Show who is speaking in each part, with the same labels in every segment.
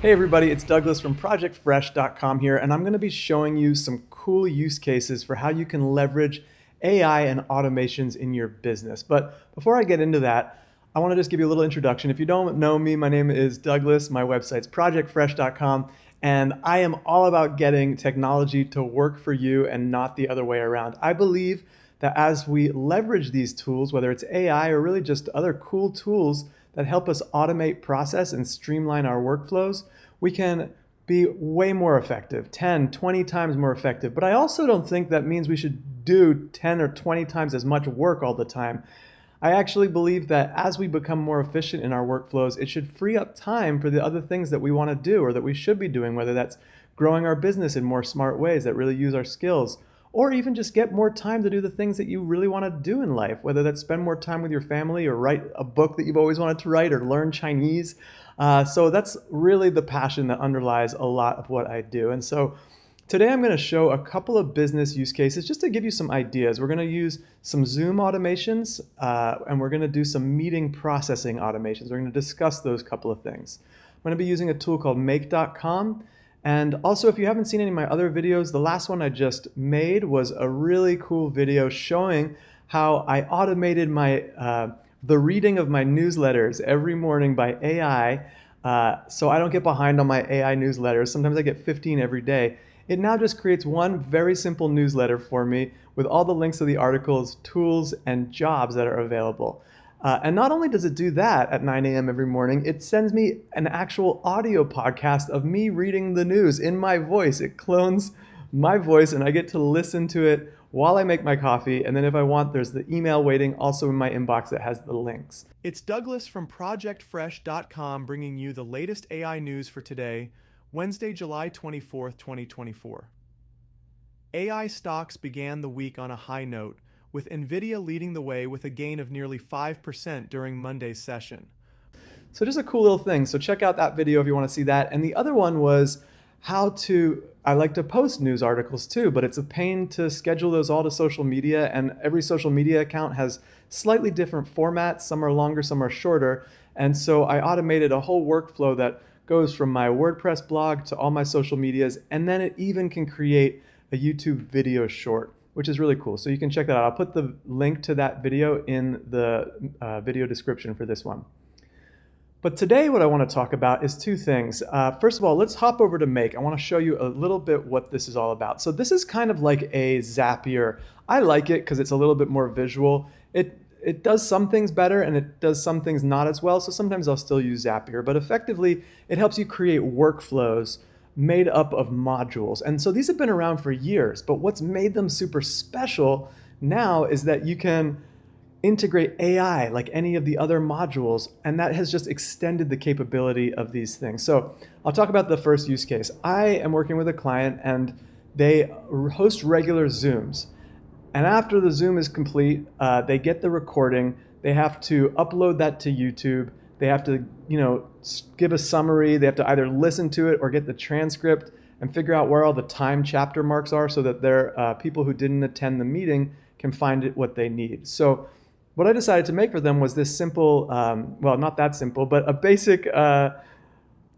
Speaker 1: Hey everybody, it's Douglas from ProjectFresh.com here, and I'm going to be showing you some cool use cases for how you can leverage AI and automations in your business. But before I get into that, I want to just give you a little introduction. If you don't know me, my name is Douglas. My website's ProjectFresh.com, and I am all about getting technology to work for you and not the other way around. I believe that as we leverage these tools, whether it's AI or really just other cool tools that help us automate process and streamline our workflows, we can be way more effective, 10, 20 times more effective. But I also don't think that means we should do 10 or 20 times as much work all the time. I actually believe that as we become more efficient in our workflows, it should free up time for the other things that we want to do or that we should be doing, whether that's growing our business in more smart ways that really use our skills, or even just get more time to do the things that you really want to do in life, whether that's spend more time with your family or write a book that you've always wanted to write or learn Chinese. So that's really the passion that underlies a lot of what I do. And so today I'm going to show a couple of business use cases just to give you some ideas. We're going to use some Zoom automations and we're going to do some meeting processing automations. We're going to discuss those couple of things. I'm going to be using a tool called Make.com. And also, if you haven't seen any of my other videos, the last one I just made was a really cool video showing how I automated the reading of my newsletters every morning by AI, so I don't get behind on my AI newsletters. Sometimes I get 15 every day. It now just creates one very simple newsletter for me with all the links to the articles, tools, and jobs that are available. And not only does it do that at 9 a.m. every morning, it sends me an actual audio podcast of me reading the news in my voice. It clones my voice and I get to listen to it while I make my coffee. And then if I want, there's the email waiting also in my inbox that has the links. It's Douglas from ProjectFresh.com bringing you the latest AI news for today, Wednesday, July 24th, 2024. AI stocks began the week on a high note, with NVIDIA leading the way with a gain of nearly 5% during Monday's session. So just a cool little thing. So check out that video if you want to see that. And the other one was I like to post news articles too, but it's a pain to schedule those all to social media, and every social media account has slightly different formats. Some are longer, some are shorter. And so I automated a whole workflow that goes from my WordPress blog to all my social medias, and then it even can create a YouTube video short, which is really cool. So you can check that out. I'll put the link to that video in the video description for this one. But today what I want to talk about is two things. First of all, let's hop over to Make. I want to show you a little bit what this is all about. So this is kind of like a Zapier. I like it because it's a little bit more visual. It does some things better and it does some things not as well. So sometimes I'll still use Zapier, but effectively it helps you create workflows made up of modules. And so these have been around for years, but what's made them super special now is that you can integrate AI like any of the other modules, and that has just extended the capability of these things. So I'll talk about the first use case. I am working with a client and they host regular Zooms. And after the Zoom is complete, they get the recording, they have to upload that to YouTube. They have to, give a summary. They have to either listen to it or get the transcript and figure out where all the time chapter marks are so that their people who didn't attend the meeting can find what they need. So what I decided to make for them was this simple, well, not that simple, but a basic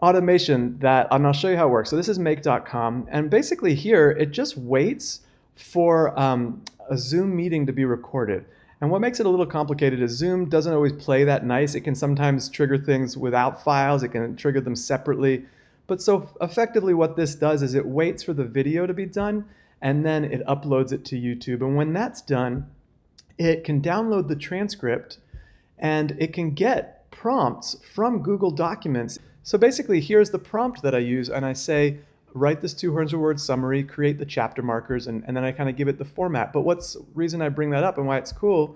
Speaker 1: automation and I'll show you how it works. So this is Make.com. And basically here, it just waits for a Zoom meeting to be recorded. And what makes it a little complicated is Zoom doesn't always play that nice. It can sometimes trigger things without files. It can trigger them separately. But so effectively what this does is it waits for the video to be done and then it uploads it to YouTube. And when that's done, it can download the transcript and it can get prompts from Google Documents. So basically here's the prompt that I use and I say, write this 200-word summary, create the chapter markers, and then I kind of give it the format. But reason I bring that up and why it's cool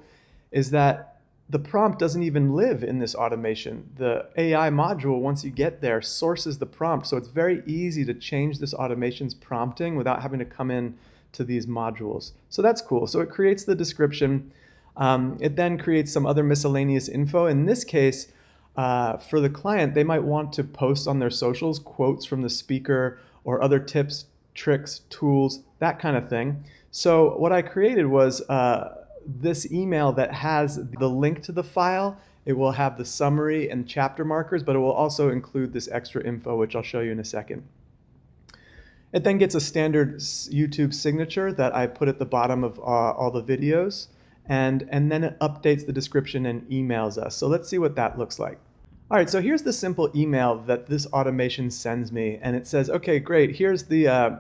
Speaker 1: is that the prompt doesn't even live in this automation. The AI module, once you get there, sources the prompt. So it's very easy to change this automation's prompting without having to come in to these modules. So that's cool. So it creates the description. It then creates some other miscellaneous info. In this case, for the client, they might want to post on their socials quotes from the speaker or other tips, tricks, tools, that kind of thing. So what I created was this email that has the link to the file It will have the summary and chapter markers, but it will also include this extra info, which I'll show you in a second. It then gets a standard YouTube signature that I put at the bottom of all the videos, and then it updates the description and emails us. So let's see what that looks like. All right, so here's the simple email that this automation sends me, and it says, okay, great, here's the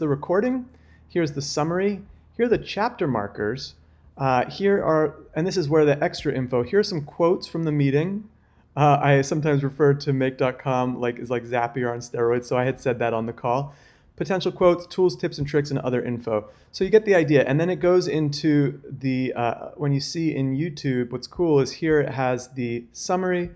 Speaker 1: recording, here's the summary, here are the chapter markers, and this is where the extra info, here's some quotes from the meeting. I sometimes refer to make.com as like Zapier on steroids, so I had said that on the call. Potential quotes, tools, tips, and tricks, and other info. So you get the idea. And then it goes into the, when you see in YouTube, what's cool is here it has the summary,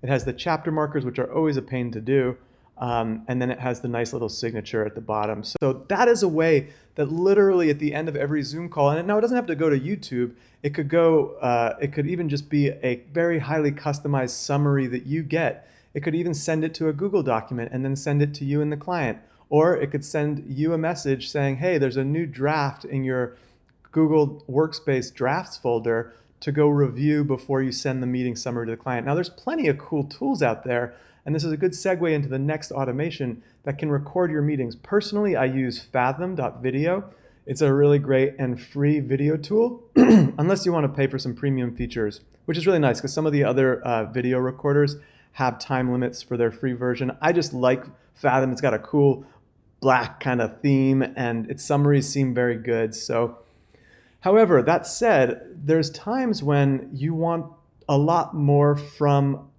Speaker 1: it has the chapter markers, which are always a pain to do, and then it has the nice little signature at the bottom. So that is a way that literally at the end of every Zoom call, and now it doesn't have to go to YouTube, it could go, it could even just be a very highly customized summary that you get. It could even send it to a Google document and then send it to you and the client. Or it could send you a message saying, hey, there's a new draft in your Google Workspace drafts folder to go review before you send the meeting summary to the client. Now, there's plenty of cool tools out there, and this is a good segue into the next automation that can record your meetings. Personally, I use Fathom.video. It's a really great and free video tool, unless you want to pay for some premium features, which is really nice because some of the other video recorders have time limits for their free version. I just like Fathom. It's got a cool black kind of theme, and its summaries seem very good. So, however, that said, there's times when you want a lot more from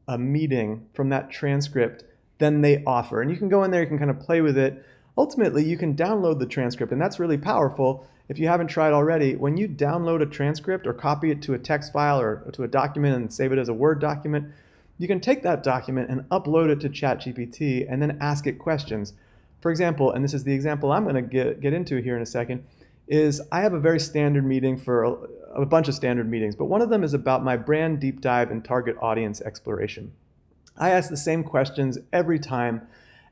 Speaker 1: a meeting, from that transcript, than they offer. And you can go in there, you can kind of play with it. Ultimately, you can download the transcript, and that's really powerful. If you haven't tried already, when you download a transcript or copy it to a text file or to a document and save it as a Word document, you can take that document and upload it to ChatGPT and then ask it questions. For example, and this is the example I'm going to get into here in a second, is I have a very standard meeting for a bunch of standard meetings, but one of them is about my brand deep dive and target audience exploration. I ask the same questions every time,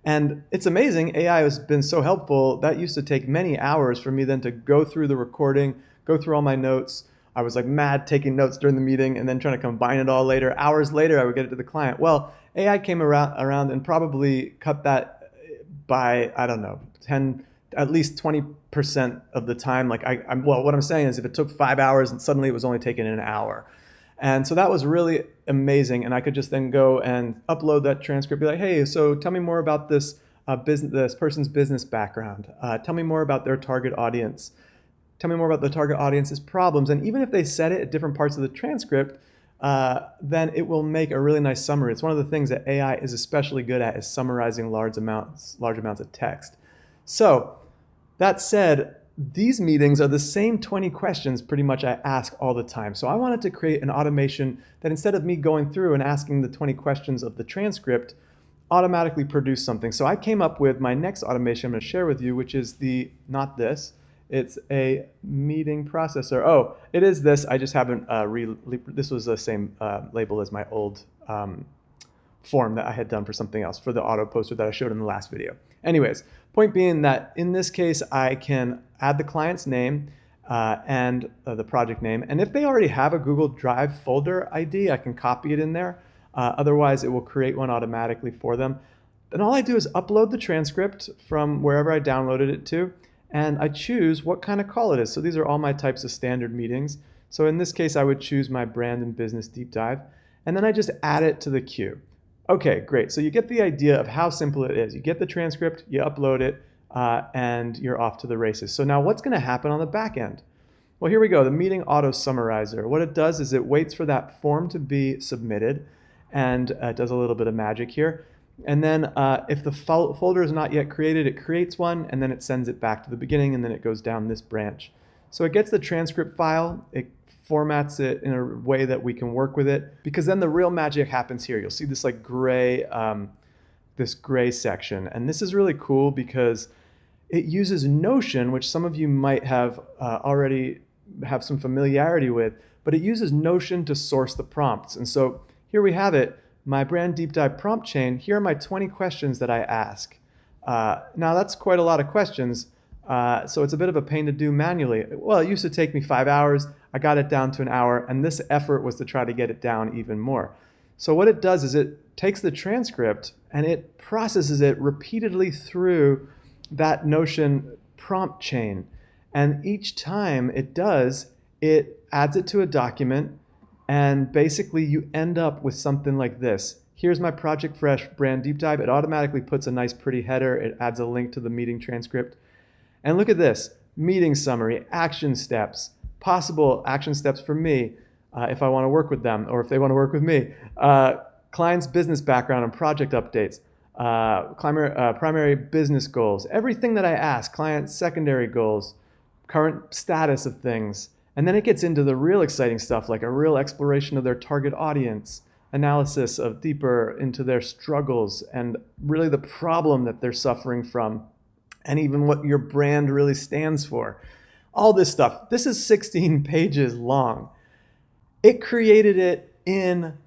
Speaker 1: and it's amazing. AI has been so helpful. That used to take many hours for me then to go through the recording, go through all my notes. I was like mad taking notes during the meeting and then trying to combine it all later. Hours later, I would get it to the client. Well, AI came around and probably cut that by, I don't know, at least 20% of the time. Well, what I'm saying is if it took 5 hours and suddenly it was only taking an hour. And so that was really amazing. And I could just then go and upload that transcript, be like, hey, so tell me more about this this person's business background. Tell me more about their target audience. Tell me more about the target audience's problems. And even if they said it at different parts of the transcript, then it will make a really nice summary. It's one of the things that AI is especially good at, is summarizing large amounts of text. So that said, these meetings are the same 20 questions pretty much I ask all the time. So I wanted to create an automation that instead of me going through and asking the 20 questions of the transcript, automatically produce something. So I came up with my next automation I'm going to share with you, which is not this. It's a meeting processor. Oh, it is this. I just haven't, this was the same label as my old form that I had done for something else, for the auto poster that I showed in the last video. Anyways, point being that in this case, I can add the client's name and the project name. And if they already have a Google Drive folder ID, I can copy it in there. Otherwise, it will create one automatically for them. Then all I do is upload the transcript from wherever I downloaded it to, and I choose what kind of call it is. So these are all my types of standard meetings. So in this case, I would choose my brand and business deep dive, and then I just add it to the queue. Okay, great. So you get the idea of how simple it is. You get the transcript, you upload it, and you're off to the races. So now what's going to happen on the back end? Well, here we go, the meeting auto summarizer. What it does is it waits for that form to be submitted, and it does a little bit of magic here. And then if the folder is not yet created, it creates one, and then it sends it back to the beginning, and then it goes down this branch. So it gets the transcript file, it formats it in a way that we can work with it, because then the real magic happens here. You'll see this like gray, this gray section. And this is really cool because it uses Notion, which some of you might have already have some familiarity with, but it uses Notion to source the prompts. And so here we have it. My brand deep dive prompt chain, here are my 20 questions that I ask. Now that's quite a lot of questions, so it's a bit of a pain to do manually. Well, it used to take me 5 hours. I got it down to an hour, and this effort was to try to get it down even more. So what it does is it takes the transcript and it processes it repeatedly through that Notion prompt chain. And each time it does, it adds it to a document, and basically you end up with something like this. Here's my Project Fresh brand deep dive. It automatically puts a nice pretty header. It adds a link to the meeting transcript. And look at this: meeting summary, action steps, possible action steps for me if I want to work with them or if they want to work with me, client's business background and project updates, primary business goals, everything that I ask, client secondary goals, current status of things. And then it gets into the real exciting stuff, like a real exploration of their target audience, analysis of deeper into their struggles and really the problem that they're suffering from, and even what your brand really stands for. All this stuff. This is 16 pages long. It created it in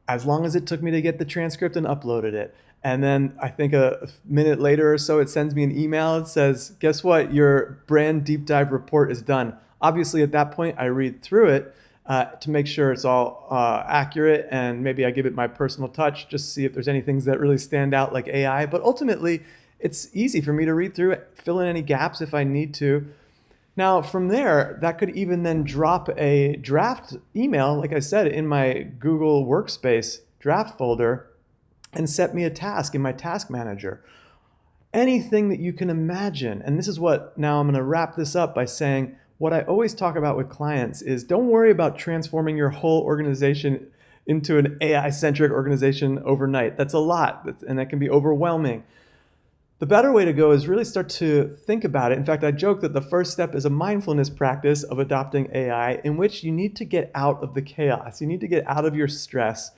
Speaker 1: as long as it took me to get the transcript and uploaded it. And then I think a minute later or so, it sends me an email. It says, guess what? Your brand deep dive report is done. Obviously, at that point, I read through it to make sure it's all accurate, and maybe I give it my personal touch, just to see if there's any things that really stand out like AI. But ultimately, it's easy for me to read through it, fill in any gaps if I need to. Now, from there, that could even then drop a draft email, like I said, in my Google Workspace draft folder and set me a task in my task manager. Anything that you can imagine. And this is what, now I'm going to wrap this up by saying, what I always talk about with clients is don't worry about transforming your whole organization into an AI-centric organization overnight. That's a lot, and that can be overwhelming. The better way to go is really start to think about it. In fact, I joke that the first step is a mindfulness practice of adopting AI, in which you need to get out of the chaos. You need to get out of your stress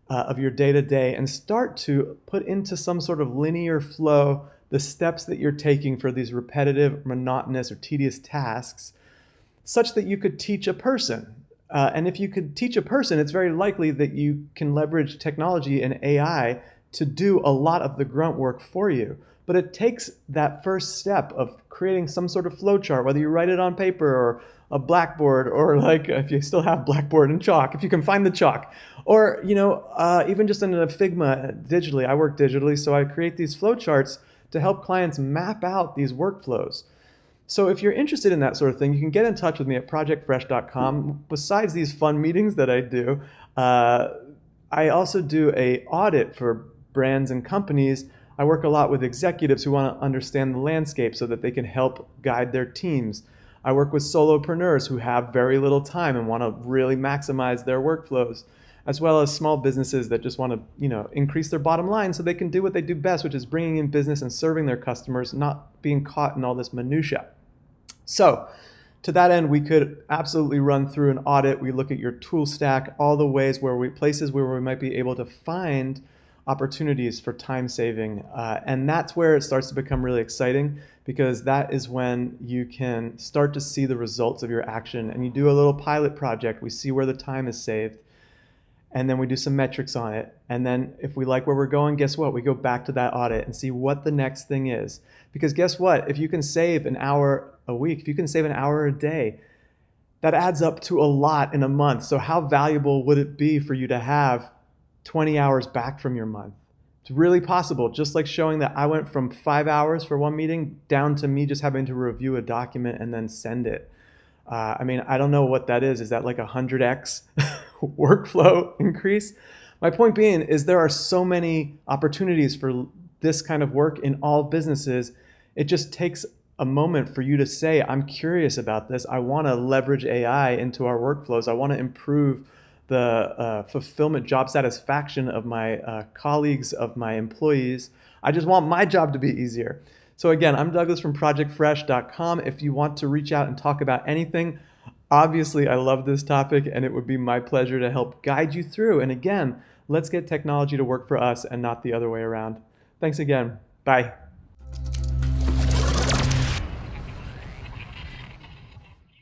Speaker 1: of your day-to-day and start to put into some sort of linear flow the steps that you're taking for these repetitive, monotonous, or tedious tasks, such that you could teach a person. And if you could teach a person, it's very likely that you can leverage technology and AI to do a lot of the grunt work for you. But it takes that first step of creating some sort of flow chart, whether you write it on paper or a blackboard, or like if you still have blackboard and chalk, if you can find the chalk, or even just in a Figma digitally. I work digitally, so I create these flow charts to help clients map out these workflows. So if you're interested in that sort of thing, you can get in touch with me at projectfresh.com. Besides these fun meetings that I do, I also do an audit for brands and companies. I work a lot with executives who want to understand the landscape so that they can help guide their teams. I work with solopreneurs who have very little time and want to really maximize their workflows, as well as small businesses that just want to, increase their bottom line so they can do what they do best, which is bringing in business and serving their customers, not being caught in all this minutia. So, to that end, we could absolutely run through an audit. We look at your tool stack, all the ways places where we might be able to find opportunities for time saving. And that's where it starts to become really exciting, because that is when you can start to see the results of your action. And you do a little pilot project. We see where the time is saved. And then we do some metrics on it. And then if we like where we're going, guess what? We go back to that audit and see what the next thing is. Because guess what? If you can save an hour a week, if you can save an hour a day, that adds up to a lot in a month. So how valuable would it be for you to have 20 hours back from your month? It's really possible. Just like showing that I went from 5 hours for one meeting down to me just having to review a document and then send it. I don't know what that is. Is that like 100x workflow increase? My point being is there are so many opportunities for this kind of work in all businesses. It just takes a moment for you to say, I'm curious about this. I want to leverage AI into our workflows. I want to improve the fulfillment, job satisfaction of my colleagues, of my employees. I just want my job to be easier. So again, I'm Douglas from projectfresh.com. If you want to reach out and talk about anything, obviously I love this topic and it would be my pleasure to help guide you through. And again, let's get technology to work for us and not the other way around. Thanks again. Bye.